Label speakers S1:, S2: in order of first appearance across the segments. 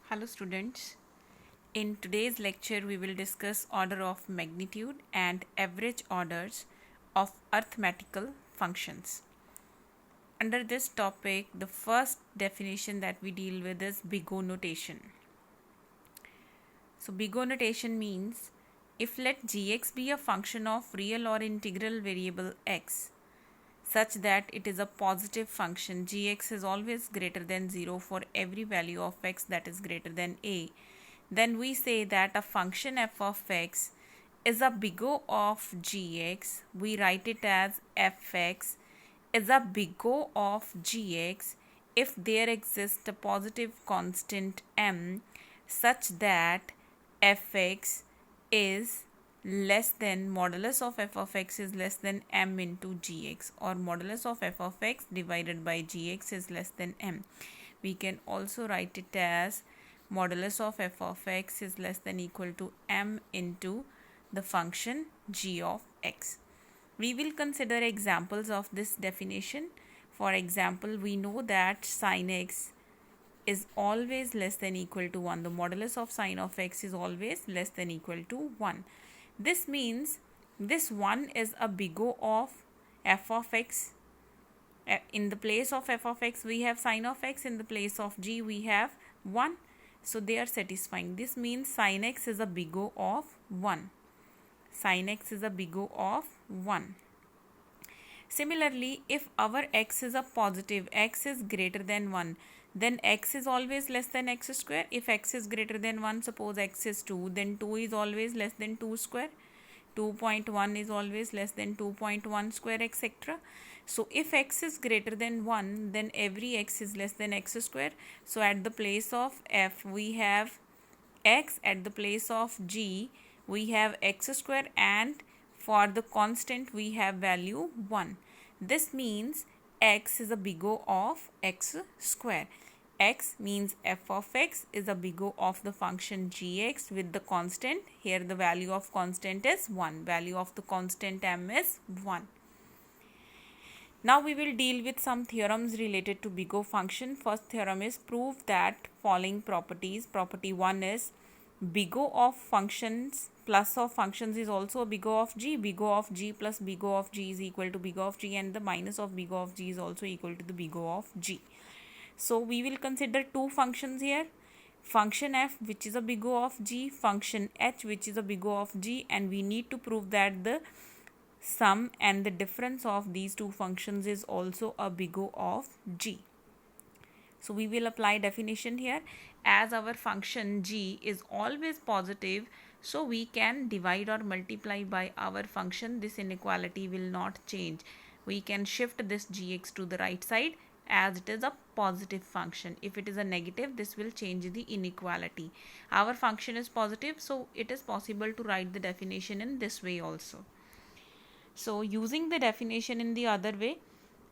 S1: Hello students. In today's lecture we will discuss order of magnitude and average orders of arithmetical functions. Under this topic, the first definition that we deal with is big O notation. So big O notation means if let gx be a function of real or integral variable x such that it is a positive function, gx is always greater than 0 for every value of x that is greater than a, then we say that a function f of x is a big O of gx. We write it as fx is a big O of gx if there exists a positive constant m such that fx is less than modulus of f of x is less than m into gx, or modulus of f of x divided by gx is less than m. We can also write it as modulus of f of x is less than equal to m into the function g of x. We will consider examples of this definition. For example, we know that sin x is always less than equal to 1. The modulus of sin of x is always less than equal to 1. This means this 1 is a big O of f of x. In the place of f of x we have sin of x, in the place of g we have 1. So they are satisfying. This means sin x is a big O of 1. Sin x is a big O of 1. Similarly, if our x is a positive, x is greater than 1, then x is always less than x square. If x is greater than 1, suppose x is 2, then 2 is always less than 2 square. 2.1 is always less than 2.1 square, etc. So if x is greater than 1, then every x is less than x square. So at the place of f we have x, at the place of g we have x square, and for the constant we have value 1. This means x is a big O of x square. X means f of x is a big O of the function gx with the constant. Here the value of constant is 1. Value of the constant m is 1. Now we will deal with some theorems related to big O function. First theorem is prove that following properties. Property 1 is big O of functions plus of functions is also a big O of g. Big O of g plus big O of g is equal to big O of g, and the minus of big O of g is also equal to the big O of g. So we will consider two functions here. Function f which is a big O of g, function h which is a big O of g, and we need to prove that the sum and the difference of these two functions is also a big O of g. So we will apply definition here. As our function g is always positive, so we can divide or multiply by our function. This inequality will not change. We can shift this gx to the right side as it is a positive function. If it is a negative, this will change the inequality. Our function is positive, so it is possible to write the definition in this way also. So using the definition in the other way,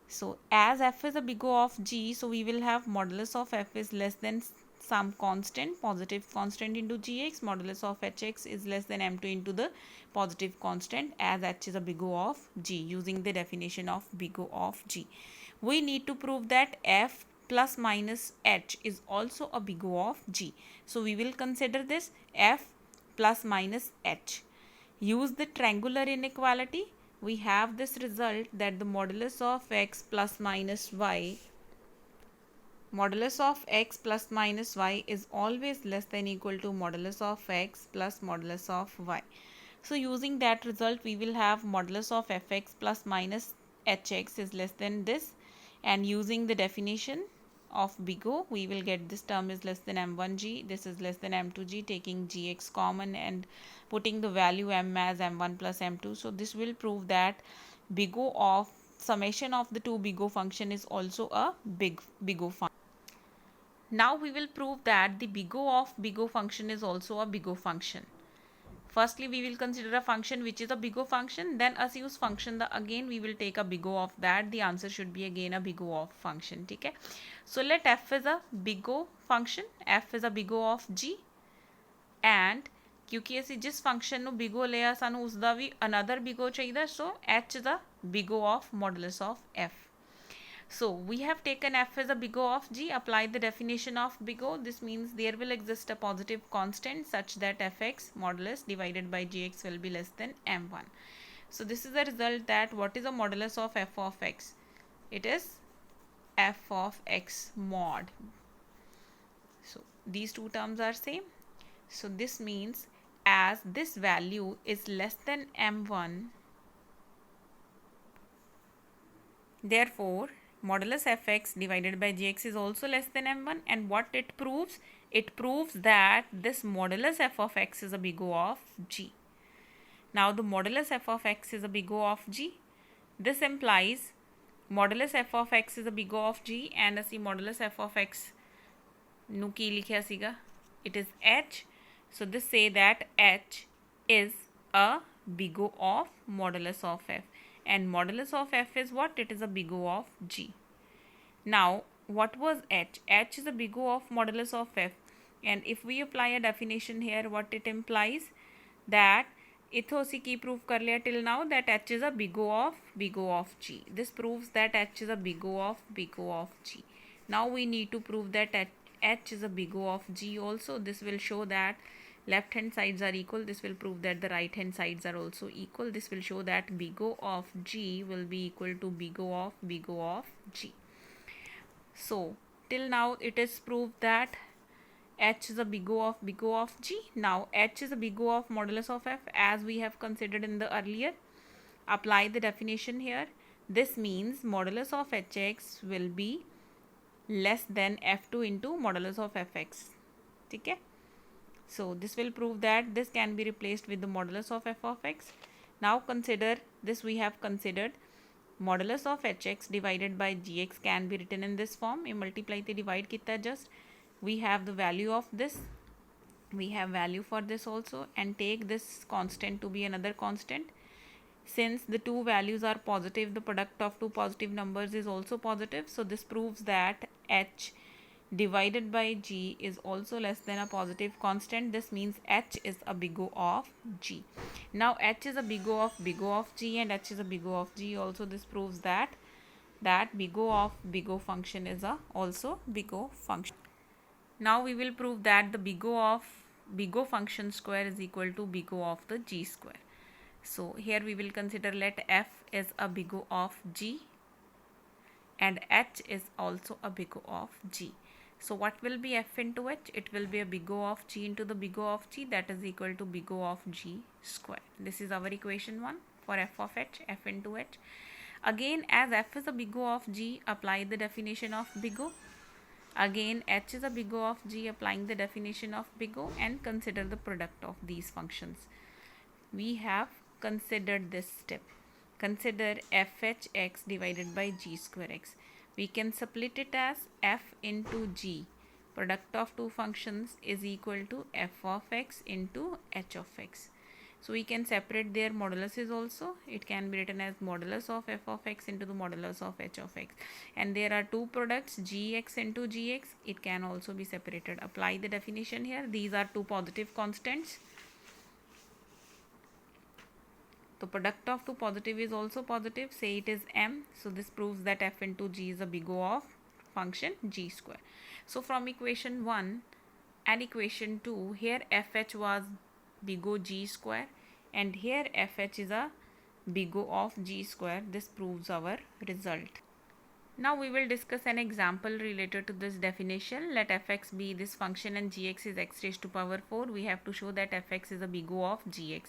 S1: so as f is a big O of g, so we will have modulus of f is less than some constant, positive constant into gx. Modulus of hx is less than m2 into the positive constant, as h is a big O of g. Using the definition of big O of g, we need to prove that f plus minus h is also a big O of g. So we will consider this f plus minus h. Use the triangular inequality. We have this result that the modulus of x plus minus y, modulus of x plus minus y is always less than equal to modulus of x plus modulus of y. So using that result, we will have modulus of fx plus minus hx is less than this, and using the definition of big O, we will get this term is less than m1g, this is less than m2g, taking gx common and putting the value m as m1 plus m2. So this will prove that big O of summation of the two big O function is also a big O function. Now we will prove that the big O of big O function is also a big O function. Firstly, we will consider a function which is a big O function, then us use function, again we will take a big O of that. The answer should be again a big O of function. Okay? So let f is a big O function, f is a big O of g, and क्योंकि ਅਸੀਂ जिस function ਨੂੰ big O ਲਿਆ ਸਾਨੂੰ ਉਸ ਦਾ ਵੀ another big O ਚਾਹੀਦਾ, so h is a big O of modulus of f. So we have taken f as a big O of g, apply the definition of big O. This means there will exist a positive constant such that fx modulus divided by gx will be less than m1. So this is the result that what is the modulus of f of x? It is f of x mod. So these two terms are same. So this means as this value is less than m1, therefore modulus fx divided by gx is also less than m1. And what it proves? It proves that this modulus f of x is a big O of g. Now the modulus f of x is a big O of g. This implies modulus f of x is a big O of g, and ਅਸੀਂ modulus f of x ਨੂੰ ਕੀ ਲਿਖਿਆ ਸੀਗਾ? It is h. So this say that h is a big O of modulus of f. And modulus of f is what? It is a big O of g. Now what was h? H is a big O of modulus of f. And if we apply a definition here, what it implies? That इथों ਅਸੀਂ ਕੀ prove कर लिया till now? That h is a big O of g. This proves that h is a big O of g. Now we need to prove that h is a big O of g also. This will show that left hand sides are equal. This will prove that the right hand sides are also equal. This will show that big O of g will be equal to big O of g. So till now it is proved that h is a big O of g. Now h is a big O of modulus of f as we have considered in the earlier. Apply the definition here. This means modulus of hx will be less than f2 into modulus of fx. Okay? So this will prove that this can be replaced with the modulus of f of x. Now consider this. We have considered modulus of hx divided by gx can be written in this form. ये multiply ते divide कितना just. We have the value of this. We have value for this also, and take this constant to be another constant. Since the two values are positive, the product of two positive numbers is also positive. So this proves that h divided by g is also less than a positive constant. This means h is a big O of g. Now h is a big O of g, and h is a big O of g also. This proves that big O of big O function is a also big O function. Now we will prove that the big O of big O function square is equal to big O of the g square. So here we will consider let f is a big O of g and h is also a big O of g. So what will be f into h? It will be a big O of g into the big O of g, that is equal to big O of g square. This is our equation 1 for f of h, f into h. Again, as f is a big O of g, apply the definition of big O. Again, h is a big O of g, applying the definition of big O, and consider the product of these functions. We have considered this step. Consider fhx divided by g square x. We can split it as f into g. Product of two functions is equal to f of x into h of x. So we can separate their moduluses also. It can be written as modulus of f of x into the modulus of h of x. And there are two products, gx into gx. It can also be separated. Apply the definition here. These are two positive constants. The product of two positive is also positive. Say it is m. So this proves that f into g is a big O of function g square. So from equation 1 and equation 2, here fh was big O g square, and here fh is a big O of g square. This proves our result. Now we will discuss an example related to this definition. Let fx be this function and gx is x raised to power 4. We have to show that fx is a big O of gx,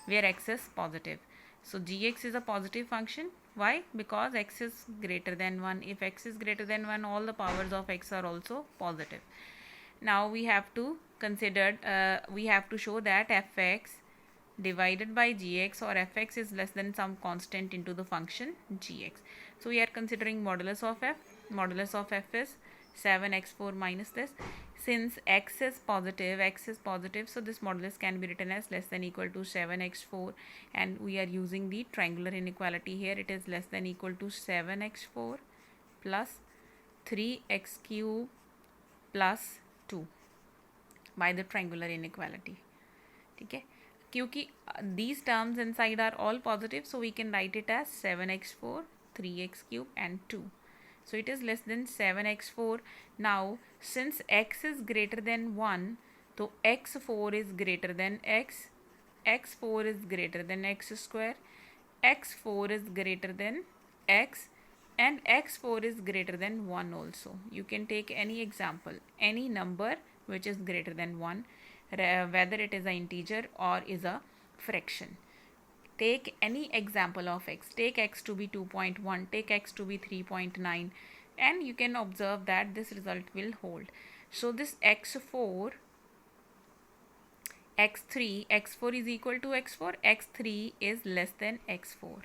S1: where x is positive. So gx is a positive function. Why? Because x is greater than 1. If x is greater than 1, all the powers of x are also positive. Now we have to consider, we have to show that fx divided by gx or fx is less than some constant into the function gx. So we are considering modulus of f. Modulus of f is 7x4 minus this. Since x is positive, so this modulus can be written as less than equal to 7x4, and we are using the triangular inequality here. It is less than equal to 7x4 plus 3x cube plus 2 by the triangular inequality. Okay? Because these terms inside are all positive, so we can write it as 7x4, 3x cube and 2. So it is less than 7x4. Now since x is greater than 1, so x4 is greater than x, x4 is greater than x square, x4 is greater than x, and x4 is greater than 1 also. You can take any example, any number which is greater than 1, whether it is an integer or is a fraction. Take any example of x. Take x to be 2.1, take x to be 3.9, and you can observe that this result will hold. So this x4, x3, x4 is equal to x4, x3 is less than x4.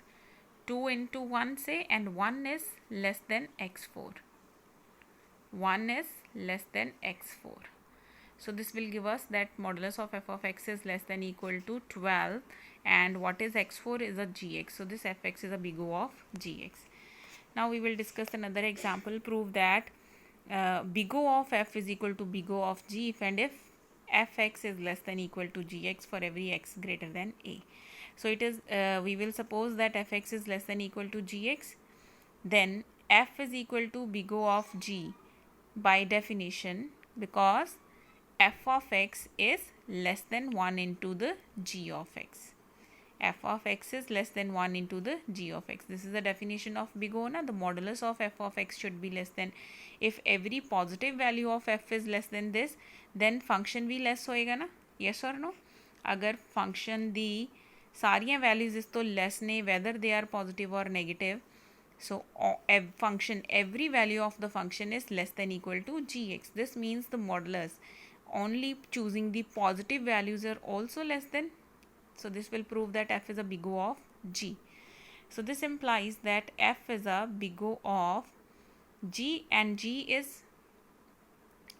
S1: 2 into 1 say, and 1 is less than x4. 1 is less than x4. So this will give us that modulus of f of x is less than equal to 12, and what is x4 is a gx. So this fx is a big O of gx. Now we will discuss another example. Prove that big O of f is equal to big O of g if and if fx is less than equal to gx for every x greater than a. So it is we will suppose that fx is less than equal to gx, then f is equal to big O of g by definition, because f of x is less than 1 into the g of x. F of x is less than 1 into the g of x. This is the definition of big O na. The modulus of f of x should be less than, if every positive value of f is less than this, then function भी less होएगा ना, yes or no? अगर function दी सारियां values इस तो less ने, whether they are positive or negative, so function, every value of the function is less than equal to gx. This means the modulus only choosing the positive values are also less than. So this will prove that f is a big O of g. So this implies that f is a big O of g and g is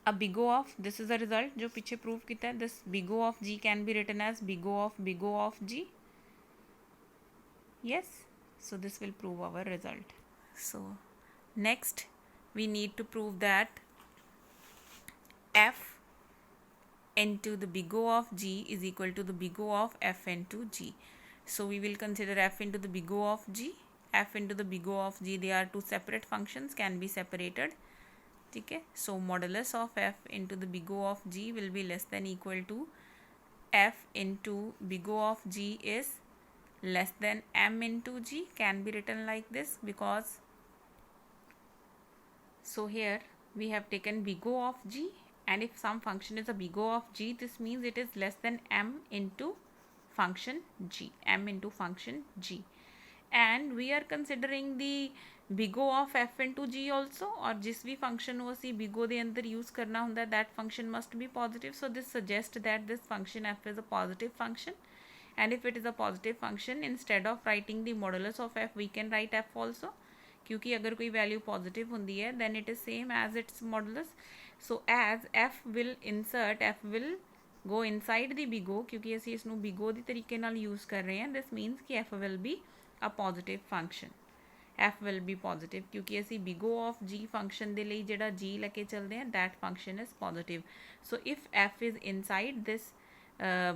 S1: a big O of, this is the result जो पीछे prove किया है. This big O of g can be written as big O of g. Yes. So this will prove our result. So next we need to prove that f into the big O of g is equal to the big O of f into g. So we will consider f into the big O of g, f into the big O of g. They are two separate functions, can be separated. Okay. So modulus of f into the big O of g will be less than equal to f into big O of g is less than m into g, can be written like this, because so here we have taken big O of g, and if some function is a big O of g, this means it is less than m into function g, m into function g. And we are considering the big O of f into g also, or जिस भी function हो सी big O दे अंदर use करना होता है, that function must be positive. So this suggests that this function f is a positive function, and if it is a positive function, instead of writing the modulus of f, we can write f also, क्योंकि अगर कोई value positive होती है then it is same as its modulus. So as f will insert, f will go inside the big O, क्योंकि ਅਸੀਂ ਇਸ ਨੂੰ big O ਦੀ ਤਰੀਕੇ ਨਾਲ यूज़ कर रहे हैं, this means कि f will be a positive function. f will be positive क्योंकि ਅਸੀਂ big O of g function ਦੇ ਲਈ ਜਿਹੜਾ g ਲੈ ਕੇ ਚੱਲਦੇ ਹਾਂ, that function is positive. So if f is inside this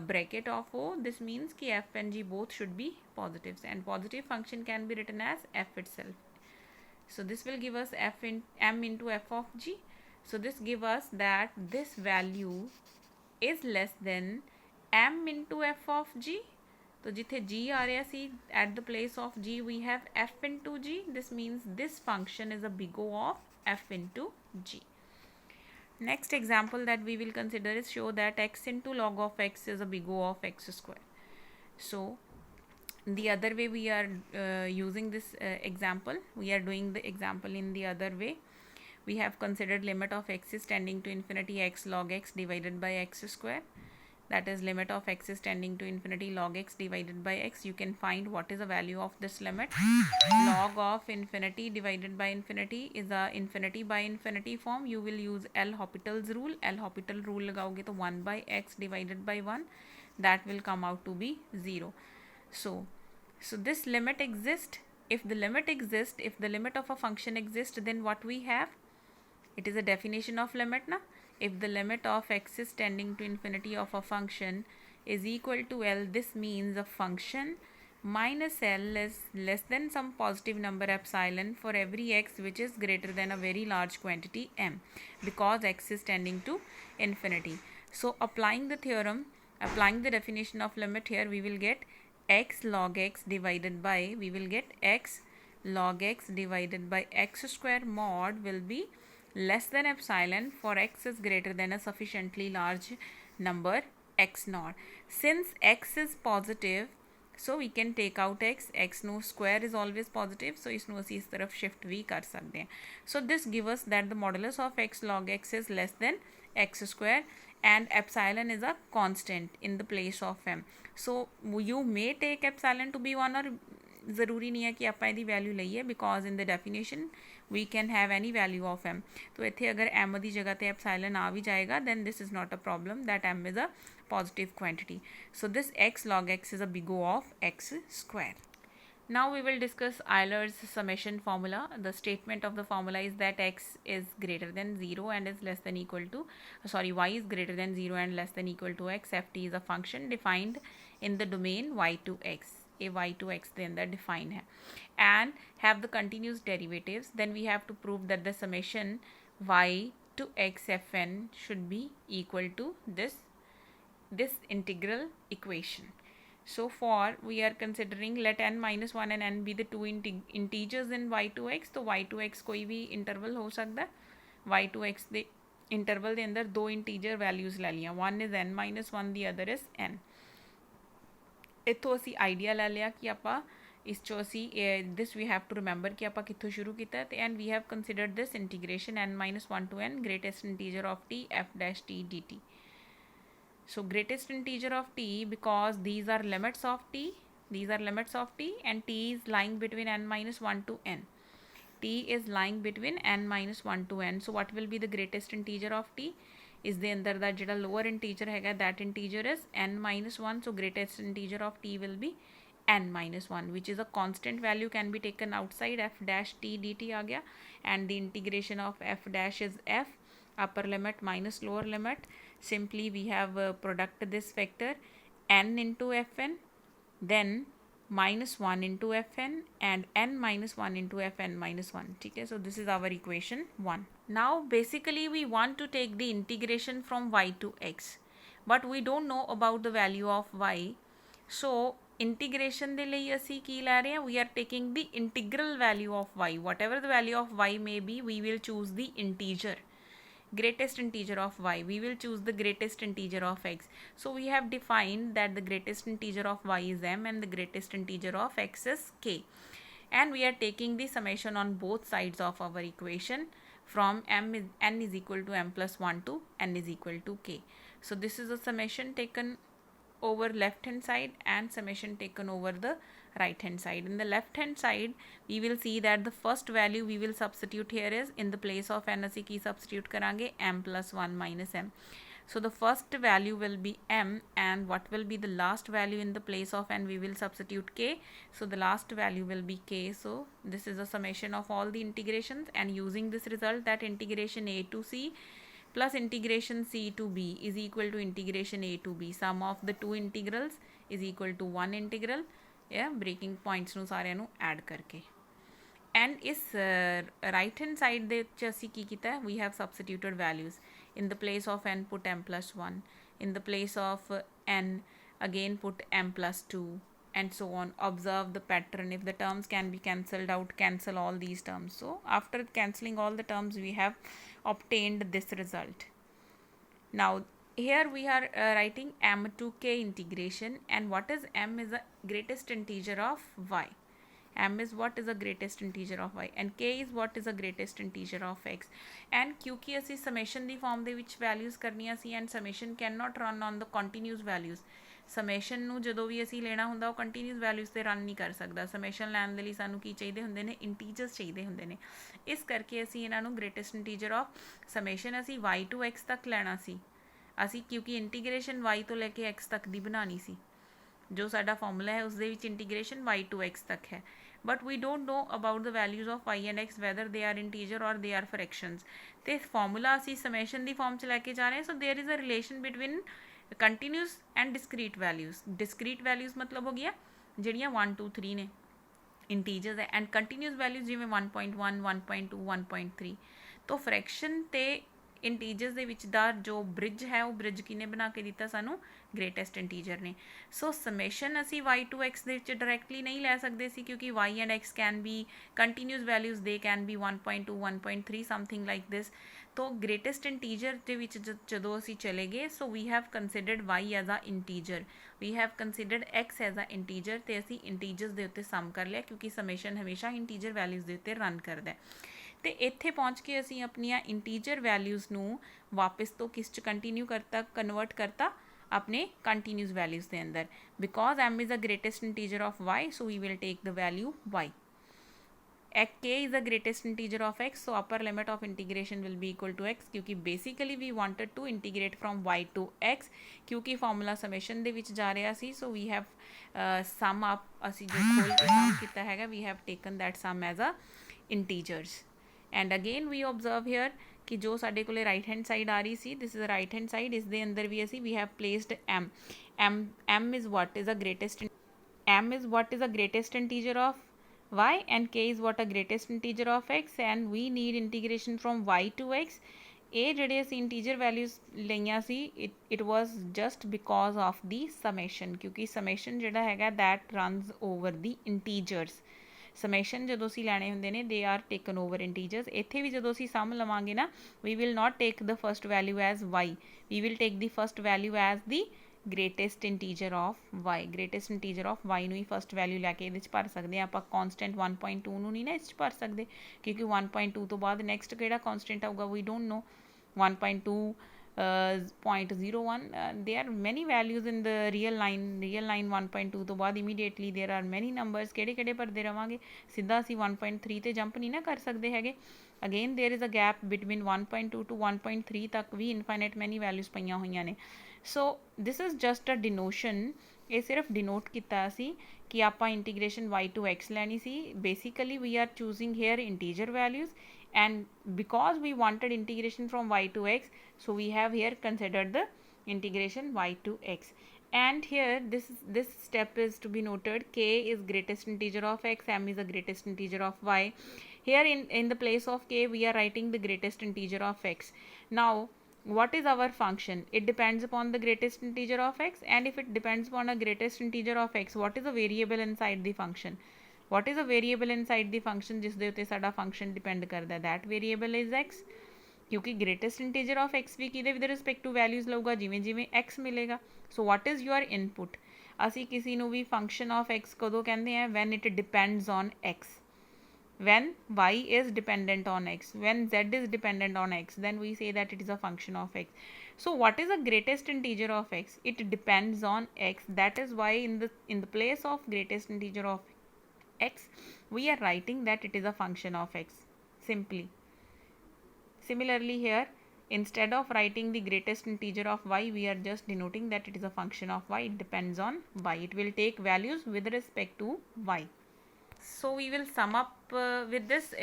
S1: bracket of O, this means कि f and g both should be positives, and positive function can be written as f itself. So this will give us f in m into f of g. So this give us that this value is less than m into f of g. तो जिथे g आ रहा सी, at the place of g we have f into g. This means this function is a big O of f into g. Next example that we will consider is show that x into log of x is a big O of x square. So the other way we are using this example, we are doing the example in the other way. We have considered limit of x is tending to infinity x log x divided by x square. That is limit of x is tending to infinity log x divided by x. You can find what is the value of this limit. Log of infinity divided by infinity is a infinity by infinity form. You will use L'Hopital's rule. L'Hopital rule लगाओगे तो 1 by x divided by 1. That will come out to be 0. So this limit exists. If the limit exists, if the limit of a function exists, then what we have? It is a definition of limit na. If the limit of x is tending to infinity of a function is equal to L, this means a function minus L is less than some positive number epsilon for every x which is greater than a very large quantity m, because x is tending to infinity. So applying the theorem, applying the definition of limit here, we will get x log x divided by, we will get x log x divided by x square mod will be less than epsilon for x is greater than a sufficiently large number x naught. Since x is positive, so we can take out x no square is always positive, so इसनों ਅਸੀਂ इस तरफ shift भी कर सकते हैं. So this give us that the modulus of x log x is less than x square and epsilon is a constant in the place of m. So you may take epsilon to be 1 or ज़रूरी नहीं है कि ਆਪਾਂ ਇਹਦੀ value ਲਈਏ, because in the definition we can have any value of m. तो ਇੱਥੇ ਅਗਰ m ਦੀ ਜਗ੍ਹਾ ਤੇ ਐਪਸਾਈਲਨ ਆ ਵੀ ਜਾਏਗਾ then this is not a problem that m is a positive quantity. So this x log x is a big O of x square. Now we will discuss Euler's summation formula. The statement of the formula is that x is greater than 0 and is less than equal to, y is greater than 0 and less than equal to x. Ft is a function defined in the domain y to x. A y to x ਦੇ ਅੰਦਰ define है and have the continuous derivatives. Then we have to prove that the summation y to x fn should be equal to this integral equation. So for we are considering let n minus 1 and n be the two integers in y to x. तो y to x कोई भी interval हो सकता है. y to x ਦੇ interval ਦੇ अंदर दो integer values ਲੈ लिया. One is n minus 1, the other is n. ਇੱਥੋਂ ਅਸੀਂ ਆਈਡੀਆ ਲੈ ਲਿਆ ਕਿ ਆਪਾਂ ਇਸ 'ਚੋਂ ਅਸੀਂ this we have to remember ਕਿ ਆਪਾਂ ਕਿੱਥੋਂ ਸ਼ੁਰੂ ਕੀਤਾ ਤੇ and we have considered this integration n-1 to n greatest integer of t f dash t dt. So greatest integer of t because these are limits of t and t is lying between n-1 to n. t is lying between n-1 to n. So what will be the greatest integer of t? ਇਸ ਦੇ ਅੰਦਰ ਦਾ ਜਿਹੜਾ lower integer ਹੈਗਾ that integer is n-1. So greatest integer of t will be n-1 which is a constant value can be taken outside f dash t dt आ गया and the integration of f dash is f upper limit minus lower limit. Simply we have product this vector n into fn then minus 1 into fn and n minus 1 into fn minus 1. Okay, so this is our equation 1. Now basically we want to take the integration from y to x but we don't know about the value of y. So integration ਦੇ ਲਈ ਅਸੀਂ ਕੀ ਲੈ ਰਹੇ ਹਾਂ, we are taking the integral value of y. Whatever the value of y may be, we will choose the integer, greatest integer of y. We will choose the greatest integer of x. So we have defined that the greatest integer of y is m and the greatest integer of x is k, and we are taking the summation on both sides of our equation from n is equal to m plus 1 to n is equal to k. So this is a summation taken over left hand side and summation taken over the right hand side. In the left hand side we will see that the first value we will substitute here is in the place of n ਅਸੀਂ ਕੀ substitute ਕਰਾਂਗੇ m plus 1 minus m. So the first value will be m and what will be the last value in the place of n, we will substitute k. So the last value will be k. So this is a summation of all the integrations and using this result that integration a to c plus integration c to b is equal to integration a to b. Sum of the two integrals is equal to one integral. Yeah, breaking points ਨੂੰ ਸਾਰਿਆਂ ਨੂੰ add ਕਰਕੇ. And is right hand side ਦੇ ਵਿੱਚ ਅਸੀਂ ਕੀ ਕੀਤਾ, we have substituted values. In the place of n put m plus 1, in the place of n again put m plus 2 and so on. Observe the pattern. If the terms can be cancelled out, cancel all these terms. So after cancelling all the terms we have obtained this result. Now here we are writing m to k integration, and what is m is the greatest integer of y. m is what is the greatest integer of y and k is what is the greatest integer of x. And क्योंकि ਅਸੀਂ summation ਦੀ form ਦੇ ਵਿੱਚ values ਕਰਨੀਆਂ ਸੀ and summation cannot run on the continuous values. summation ਨੂੰ ਜਦੋਂ ਵੀ ਅਸੀਂ ਲੈਣਾ ਹੁੰਦਾ ਉਹ continuous values ਤੇ run ਨਹੀਂ ਕਰ ਸਕਦਾ. summation ਲੈਣ ਦੇ ਲਈ ਸਾਨੂੰ ਕੀ ਚਾਹੀਦੇ ਹੁੰਦੇ ਨੇ, integers ਚਾਹੀਦੇ ਹੁੰਦੇ ਨੇ. ਇਸ ਕਰਕੇ ਅਸੀਂ ਇਹਨਾਂ ਨੂੰ greatest integer of summation ਅਸੀਂ y to x ਤੱਕ ਲੈਣਾ ਸੀ. ਅਸੀਂ ਕਿਉਂਕਿ integration y ਤੋਂ ਲੈ ਕੇ x ਤੱਕ ਦੀ ਬਣਾਉਣੀ ਸੀ. जो साडा फॉर्मूला है उस दे विच इंटीग्रेशन y to x तक है, but we don't know about the values of y and x whether they are integer और दे आर फ्रैक्शंस. तो फॉर्मूला असी समेशन की फॉर्म च लैके जा रहे हैं. So there is a relation between continuous and discrete values. Discrete values मतलब हो गया ਜਿਹੜੀਆਂ 1 2 3 ਨੇ ਇੰਟੀਜਰਸ ਹੈ ਐਂਡ ਕੰਟੀਨਿਊਸ ਵੈਲਿਊਜ਼ ਜਿਵੇਂ 1.1 1.2 1.3 तो फ्रैक्शन ਤੇ ਇੰਟੀਜਰਸ ਦੇ ਵਿੱਚ ਦਾ ਜੋ ਬ੍ਰਿਜ ਹੈ ਉਹ ਬ੍ਰਿਜ ਕਿਨੇ ਬਣਾ ਕੇ ਦਿੱਤਾ ਸਾਨੂੰ ਗ੍ਰੇਟੈਸਟ ਇੰਟੀਜਰ ਨੇ ਸੋ ਸਮੇਸ਼ਨ ਅਸੀਂ y to x ਦੇ ਵਿੱਚ ਡਾਇਰੈਕਟਲੀ ਨਹੀਂ ਲੈ ਸਕਦੇ ਸੀ ਕਿਉਂਕਿ y and x can be continuous values ਦੇ can be 1.2 1.3 something like this तो ग्रेटेस्ट इंटीजर ਦੇ ਵਿੱਚ ਜਦੋਂ ਅਸੀਂ ਚਲੇ ਗਏ so we have considered y as a integer we have considered x as a integer ਤੇ ਅਸੀਂ ਇੰਟੀਜਰਸ ਦੇ ਉੱਤੇ ਸਮ ਕਰ ਲਿਆ ਕਿਉਂਕਿ ਸਮੇਸ਼ਨ ਹਮੇਸ਼ਾ ਇੰਟੀਜਰ ਵੈਲਿਊਜ਼ ਦੇ ਉੱਤੇ ਰਨ ਕਰਦਾ ਹੈ ਤੇ ਇੱਥੇ ਪਹੁੰਚ ਕੇ ਅਸੀਂ ਆਪਣੀਆਂ ਇੰਟੀਜਰ ਵੈਲਿਊਜ਼ ਨੂੰ ਵਾਪਸ ਤੋਂ ਕਿਸ 'ਚ ਕੰਟੀਨਿਊ ਕਰਤਾ ਕਨਵਰਟ ਕਰਤਾ ਆਪਣੇ ਕੰਟੀਨਿਊਸ ਵੈਲਿਊਜ਼ ਦੇ ਅੰਦਰ because m is the greatest integer of y so we will take the value y k is the greatest integer of x so upper limit of integration will be equal to x क्योंकि basically we wanted to integrate from y to x क्योंकि formula summation ਦੇ ਵਿੱਚ ਜਾ ਰਿਹਾ ਸੀ so we have sum up ਅਸੀਂ ਜੋ ਖੋਲ ਕੇ sum ਕੀਤਾ ਹੈਗਾ we have taken that sum as a integers and again we observe here कि जो साडे कोले राइट हैंड साइड आ रही सी this is right hand side इस दे अंदर भी असी we have placed m is what is the greatest m is what is the greatest integer of y and k is what a greatest integer of x and we need integration from y to x ਇਹ ਜਿਹੜੇ ਅਸੀਂ integer values ਲਈਆਂ ਸੀ it was just because of the summation ਕਿਉਂਕਿ summation ਜਿਹੜਾ ਹੈਗਾ that runs over the integers summation ਜਦੋਂ ਅਸੀਂ ਲੈਣੇ ਹੁੰਦੇ ਨੇ they are taken over integers ਇੱਥੇ ਵੀ ਜਦੋਂ ਅਸੀਂ ਸਮ ਲਵਾਂਗੇ ਨਾ we will not take the first value as y we will take the first value as the greatest integer of y greatest integer of y ਨੂੰ ਹੀ first value ਲੈ ਕੇ ਇਹਦੇ 'ਚ ਭਰ ਸਕਦੇ ਹਾਂ ਆਪਾਂ ਕੌਨਸਟੈਂਟ 1.2 ਨੂੰ ਨਹੀਂ ਨਾ ਇਸ 'ਚ ਭਰ ਸਕਦੇ ਕਿਉਂਕਿ 1.2 ਤੋਂ ਬਾਅਦ ਨੈਕਸਟ ਕਿਹੜਾ ਕੌਨਸਟੈਂਟ ਆਊਗਾ ਵੀ don't know 1.2 0.01 there are many values in the real line 1.2 ਤੋਂ ਬਾਅਦ immediately there are many numbers ਕਿਹੜੇ ਭਰਦੇ ਰਵਾਂਗੇ ਸਿੱਧਾ ਅਸੀਂ 1.3 ਤੇ ਜੰਪ ਨਹੀਂ ਨਾ ਕਰ ਸਕਦੇ ਹੈਗੇ again there is a gap between 1.2 to 1.3 ਤੱਕ ਵੀ infinite many values ਪਈਆਂ ਹੋਈਆਂ ਨੇ ਸੋ ਦਿਸ ਇਜ਼ ਜਸਟ ਅ ਡਿਨੋਸ਼ਨ ਇਹ ਸਿਰਫ ਡਿਨੋਟ ਕੀਤਾ ਸੀ ਕਿ ਆਪਾਂ ਇੰਟੀਗ੍ਰੇਸ਼ਨ y to x ਲੈਣੀ ਸੀ basically we are choosing here integer values and because we wanted integration from y to x so we have here considered the integration y to x and here this step is to be noted k is greatest integer of x m is the greatest integer of y here in the place of k we are writing the greatest integer of x now what is our function it depends upon the greatest integer of x and if it depends upon a greatest integer of x what is the variable inside the function what is a variable inside the function ਜਿਸ ਦੇ ਉੱਤੇ ਸਾਡਾ function depend ਕਰਦਾ that variable is x ਕਿਉਂਕਿ greatest integer of x ਵੀ ਕਿਹਦੇ with respect to values ਲਊਗਾ ਜਿਵੇਂ ਜਿਵੇਂ x ਮਿਲੇਗਾ so what is your input ਅਸੀਂ ਕਿਸੇ ਨੂੰ ਵੀ function of x ਕਦੋਂ ਕਹਿੰਦੇ ਆ when it depends on x when y is dependent on x when z is dependent on x then we say that it is a function of x so what is the greatest integer of x it depends on x that is why in the place of greatest integer of x we are writing that it is a function of x simply similarly here instead of writing the greatest integer of y we are just denoting that it is a function of y it depends on y it will take values with respect to y so we will sum up with this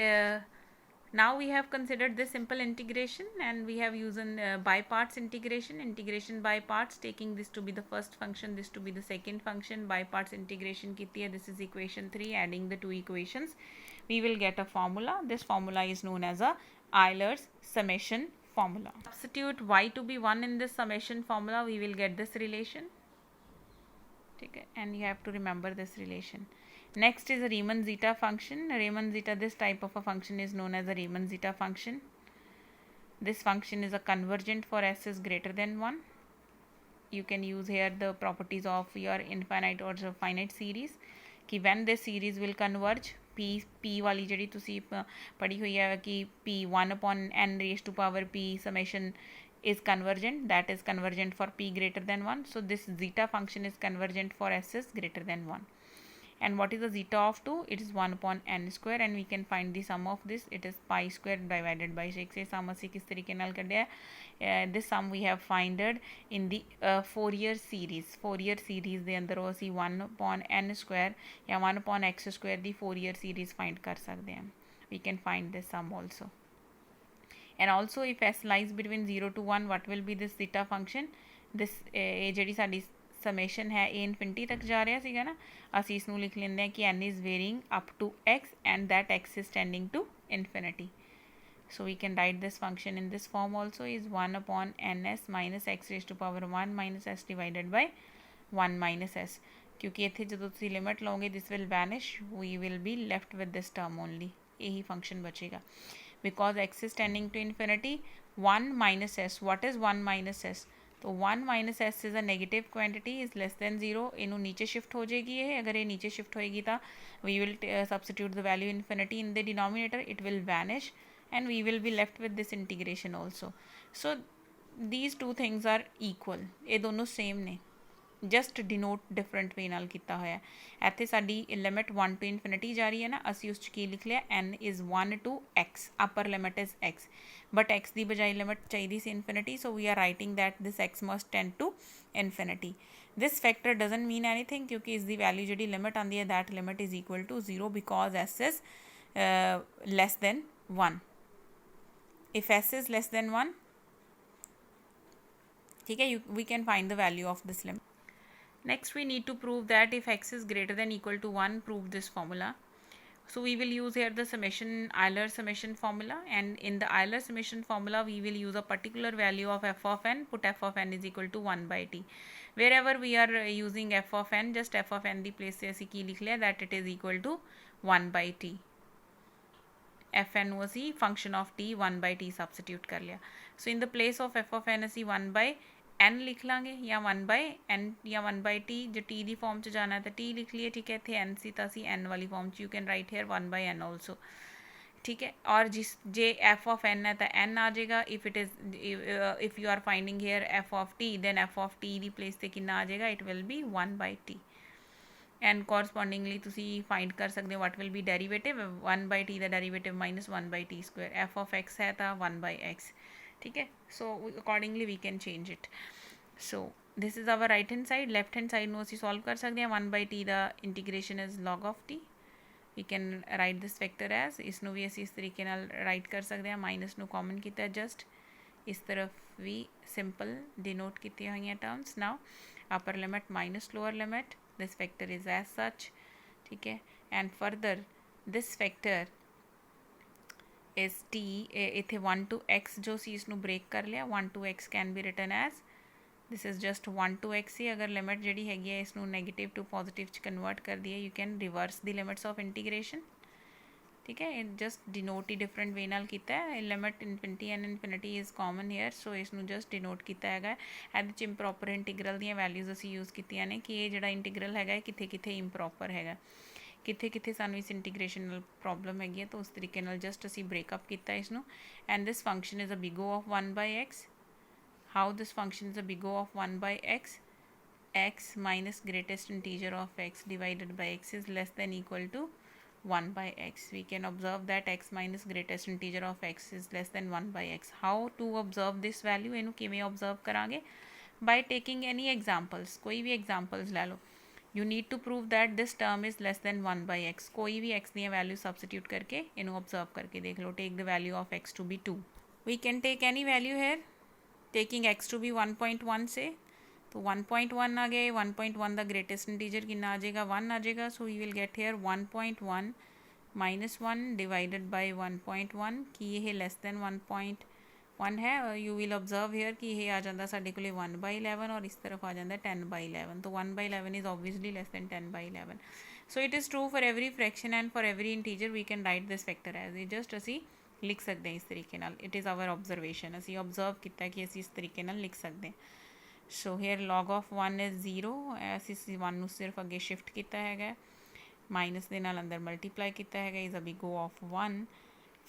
S1: now we have considered this simple integration and we have used by parts integration by parts taking this to be the first function this to be the second function by parts integration kiti hai this is equation 3 adding the two equations we will get a formula this formula is known as a Euler's summation formula substitute y to be 1 in this summation formula we will get this relation okay and you have to remember this relation next is a Riemann zeta function Riemann zeta this type of a function is known as a Riemann zeta function this function is a convergent for s is greater than 1 you can use here the properties of your infinite or finite series कि when this series will converge p वाली ਜਿਹੜੀ ਤੁਸੀਂ ਪੜ੍ਹੀ ਹੋਈ ਹੈ ਕਿ p 1 upon n raised to power p summation is convergent that is convergent for p greater than 1 so this zeta function is convergent for s is greater than 1 and what is the zeta of 2 it is 1 upon n square and we can find the sum of this it is pi square divided by 6 ਇਹ sum ਅਸੀਂ ਕਿਸ ਤਰੀਕੇ ਨਾਲ ਕੱਢਿਆ this sum we have finded in the Fourier series ਦੇ ਅੰਦਰ ਉਹ ਅਸੀਂ 1 upon n square ਜਾਂ 1 upon x square ਦੀ Fourier series find ਕਰ ਸਕਦੇ ਹਾਂ we can find this sum also and also if s lies between 0 to 1 what will be this zeta function this ਜਿਹੜੀ ਸਾਡੀ ਸਮੇਸ਼ਨ ਹੈ ਇਹ ਇਨਫਿਨਿਟੀ ਤੱਕ ਜਾ ਰਿਹਾ ਸੀਗਾ ਨਾ, ਅਸੀਂ ਇਸ ਨੂੰ ਲਿਖ ਲੈਂਦੇ ਹਾਂ ਕਿ n is varying up to x and that x is tending to infinity. So we can write this function in this form also is 1 upon ns minus x raised to power 1 minus s divided by 1 minus s. क्योंकि इत्थे जो तुसीं limit लोगे this will vanish, we will be left with this term only, यही function बचेगा. Because x is tending to infinity, 1 minus s, what is 1 minus s? तो 1 minus s is a negative quantity is less than 0. इनू नीचे shift हो जाएगी ये, अगर ये नीचे शिफ्ट होएगी तो we will substitute the value infinity in the denominator, it will vanish and we will be left with this integration also. So these two things are equal, ये दोनों same ने, just denote different way नाल किता होया. इत्थे साडी limit 1 to infinity जा रही है ना, असी उस की लिख लिया n is 1 to x, upper limit is x, but x दी बजाय लिमिट चाहिए सी infinity, so we are writing that this x must tend to infinity. This factor doesn't mean anything क्योंकि इस दी वैल्यू जिहड़ी लिमिट आंदी है that limit is equal to 0 because s is less than 1. If s is less than 1, ठीक है, we can find the value of this limit. Next we need to prove that if x is greater than equal to 1, prove this formula. So we will use here the summation, Euler summation formula, and in the Euler summation formula we will use a particular value of f of n, put f of n is equal to 1 by t. Wherever we are using f of n, just f of n the place से ਅਸੀਂ ਕੀ ਲਿਖ ਲਿਆ that it is equal to 1 by t. F n ਨੂੰ ਅਸੀਂ function of t 1 by t substitute कर लिया. So in the place of f of n ਅਸੀਂ 1 by n लिख लाਂਗੇ ਜਾਂ 1 by n ਜਾਂ 1 by t, जो t ਦੀ फॉर्म 'ਚ जाना है तो t लिख लिए, ठीक है. इत्थे n सी तो ਅਸੀਂ n वाली फॉर्म 'ਚ, you can write here 1 by n also, ठीक है. और जिस जे एफ ऑफ एन है तो n आ जाएगा. If it is if you are finding here f of t, then f of t की प्लेस से कितना आ जाएगा, it will be 1 by t. And correspondingly तुसी फाइंड कर सकते हो what will be derivative, 1 by t का derivative minus 1 by t square. F of x है तो 1 by x, ठीक है. So accordingly we can change it. So this is our right hand side. Left hand side में असीं solve कर सकते हैं. 1 by t का integration is log of t. We can write this vector as, इसनों भी असीं इस तरीके नाल राइट कर सकते हैं. माइनस नूं कॉमन किया जस्ट, इस तरफ भी सिंपल डिनोट की हुई terms. Now upper limit minus lower limit, this factor is as such, ठीक है. and further this factor is t, इथे 1 to x जो सी इसनू ब्रेक कर लिया, 1 to x can be written as this is just 1 to x ही. अगर limit जी हैगी है इसनू नेगेटिव टू पॉजिटिव च कन्वर्ट कर दिया, you can reverse the limits of integration, ठीक है. जस्ट डिनोट ही डिफरेंट वे नाल कीता है. Limit infinity and infinity is common here, so इसनू जस्ट डिनोट किया है. ਇਹਦੇ 'ਚ इंप्रॉपर इंटीग्रल ਦੀਆਂ वैल्यूज़ ਅਸੀਂ यूज़ कीतियां ने कि ਇਹ ਜਿਹੜਾ इंटीग्रल हैगा किथे किथे इंप्रॉपर हैगा, किथे किथे सानू इस इंटीग्रेशन नाल प्रॉब्लम हैगी है. तो उस तरीके नाल जस्ट ਅਸੀਂ ब्रेकअप किया इसनू. And this function is a big O of 1 by x. How this function is a big O of 1 by x? x minus greatest integer of x divided by x is less than equal to 1 by x. We can observe that x minus greatest integer of x is less than 1 by x. How to observe this value? इनू किवें observe करांगे? By taking any examples, कोई भी examples ले लो. You need to prove that this term is less than 1 by x. कोई भी x दी value substitute करके इनू observe करके देख लो. Take the value of x to be 2. We can take any value here, taking x to be 1.1 से, तो 1.1 आ गए. 1.1 का ग्रेटेस्ट इंटीजर कितना आ जाएगा, 1 आ जाएगा. So we will get here 1.1 minus 1 divided by 1.1 कि यह लेस दैन 1.1 है. यू विल ऑब्जर्व हेयर कि यह आ जाता साढ़े को 1/11 और इस तरफ आ जाता 10/11. तो 1/11 is obviously less than 10/11. So it is true for every fraction and for every integer we can write this factor as ये. जस्ट असी लिख सकते हैं इस तरीके नाल. इट इज़ आवर ऑब्जर्वेशन, असी ऑब्जर्व किया कि असी इस तरीके नाल लिख सकते हैं. So here log of 1 is 0. ਅਸੀਂ 1 ਨੂੰ सिर्फ अगे शिफ्ट किया है, माइनस के नाल अंदर मल्टीप्लाई किया है, is a big O of 1.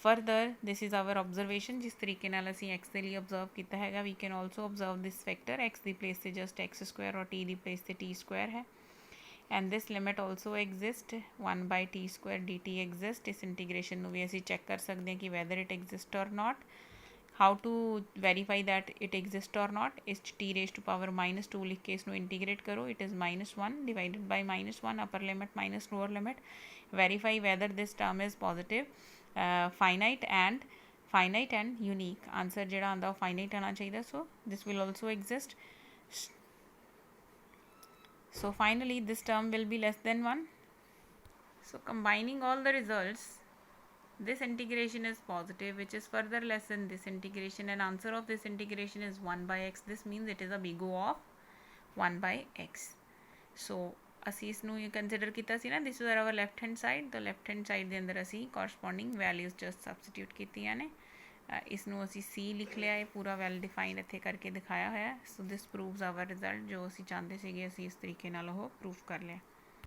S1: Further this is our observation. जिस तरीके नाल असी एक्स के लिए ऑब्जर्व किया है, we can also observe this factor. X की प्लेस से जस्ट एक्स स्क्वायर और टी की प्लेस से टी स्क्वायर है. And this limit also exist, 1 by t square dt exist. इस इंटीग्रेशन भी असी चैक कर सकते हैं कि वैदर इट एग्जिस्ट और not. How to verify that it exist और नॉट? इस t raised to power -2 लिख के इसको इंटीग्रेट करो. It is -1 divided by -1 upper limit minus lower limit. Verify weather this term is positive, finite and unique. Answer जो आता finite आना चाहिए. So this will also exist. So finally this term will be less than 1. So combining all the results, this integration is positive, which is further less than this integration, and answer of this integration is 1 by x. This means it is a big O of 1 by x. So ਅਸੀਂ ਇਸ ਨੂੰ consider ਕੀਤਾ ਸੀ ਨਾ, this is our left hand side, ਤਾਂ left hand side ਦੇ ਅੰਦਰ ਅਸੀਂ corresponding values just substitute ਕੀਤੀਆਂ ਨੇ। ਇਸ ਨੂੰ ਅਸੀਂ ਸੀ ਲਿਖ ਲਿਆ ਹੈ, ਪੂਰਾ ਵੈਲ ਡਿਫਾਈਨਡ ਇੱਥੇ ਕਰਕੇ ਦਿਖਾਇਆ ਹੋਇਆ। ਸੋ ਦਿਸ ਪ੍ਰੂਵਸ ਆਵਰ ਰਿਜ਼ਲਟ, ਜੋ ਅਸੀਂ ਚਾਹੁੰਦੇ ਸੀਗੇ ਅਸੀਂ ਇਸ ਤਰੀਕੇ ਨਾਲ ਉਹ ਪ੍ਰੂਫ ਕਰ ਲਿਆ।